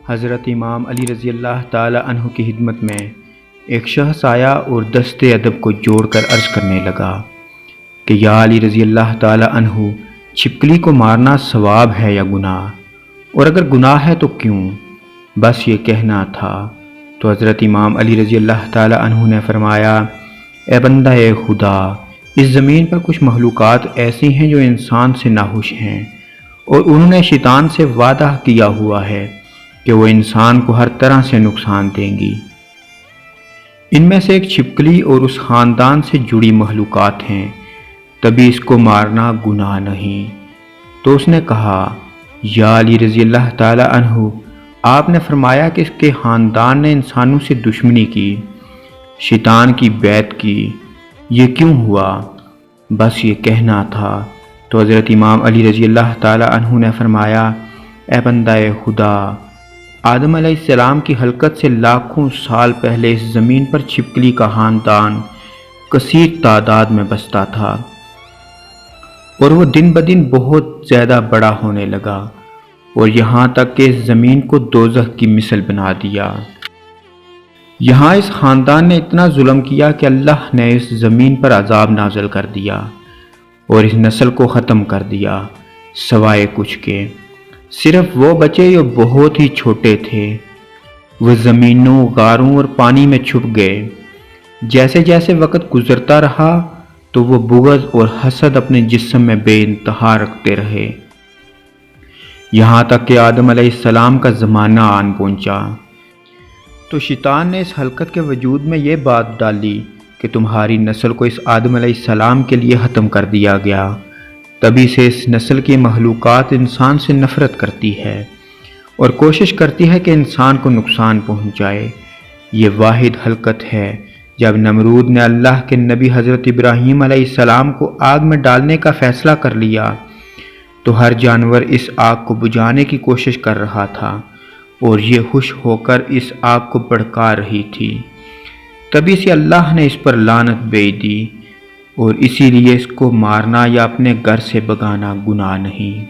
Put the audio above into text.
حضرت امام علی رضی اللہ تعالی عنہ کی خدمت میں ایک شخص آیا اور دست ادب کو جوڑ کر عرض کرنے لگا کہ یا علی رضی اللہ تعالی عنہ، چھپکلی کو مارنا ثواب ہے یا گناہ؟ اور اگر گناہ ہے تو کیوں؟ بس یہ کہنا تھا۔ تو حضرت امام علی رضی اللہ تعالی عنہ نے فرمایا، اے بندہ خدا، اس زمین پر کچھ مخلوقات ایسی ہیں جو انسان سے ناخوش ہیں، اور انہوں نے شیطان سے وعدہ کیا ہوا ہے کہ وہ انسان کو ہر طرح سے نقصان دیں گی۔ ان میں سے ایک چھپکلی اور اس خاندان سے جڑی مخلوقات ہیں، تبھی اس کو مارنا گناہ نہیں۔ تو اس نے کہا، یا علی رضی اللہ تعالی عنہ، آپ نے فرمایا کہ اس کے خاندان نے انسانوں سے دشمنی کی، شیطان کی بیعت کی، یہ کیوں ہوا؟ بس یہ کہنا تھا۔ تو حضرت امام علی رضی اللہ تعالی عنہ نے فرمایا، اے بندہ خدا، آدم علیہ السلام کی خلقت سے لاکھوں سال پہلے اس زمین پر چھپکلی کا خاندان کثیر تعداد میں بستا تھا، اور وہ دن بدن بہت زیادہ بڑا ہونے لگا، اور یہاں تک کہ اس زمین کو دوزخ کی مثل بنا دیا۔ یہاں اس خاندان نے اتنا ظلم کیا کہ اللہ نے اس زمین پر عذاب نازل کر دیا اور اس نسل کو ختم کر دیا، سوائے کچھ کے۔ صرف وہ بچے جو بہت ہی چھوٹے تھے، وہ زمینوں، غاروں اور پانی میں چھپ گئے۔ جیسے جیسے وقت گزرتا رہا تو وہ بغض اور حسد اپنے جسم میں بے انتہا رکھتے رہے، یہاں تک کہ آدم علیہ السلام کا زمانہ آن پہنچا۔ تو شیطان نے اس خلقت کے وجود میں یہ بات ڈالی کہ تمہاری نسل کو اس آدم علیہ السلام کے لیے ختم کر دیا گیا، تبھی سے اس نسل کی مخلوقات انسان سے نفرت کرتی ہے اور کوشش کرتی ہے کہ انسان کو نقصان پہنچائے۔ یہ واحد خلقت ہے۔ جب نمرود نے اللہ کے نبی حضرت ابراہیم علیہ السلام کو آگ میں ڈالنے کا فیصلہ کر لیا تو ہر جانور اس آگ کو بجھانے کی کوشش کر رہا تھا، اور یہ خوش ہو کر اس آگ کو بھڑکا رہی تھی۔ تبھی سے اللہ نے اس پر لعنت بھیج دی، اور اسی لیے اس کو مارنا یا اپنے گھر سے بھگانا گناہ نہیں۔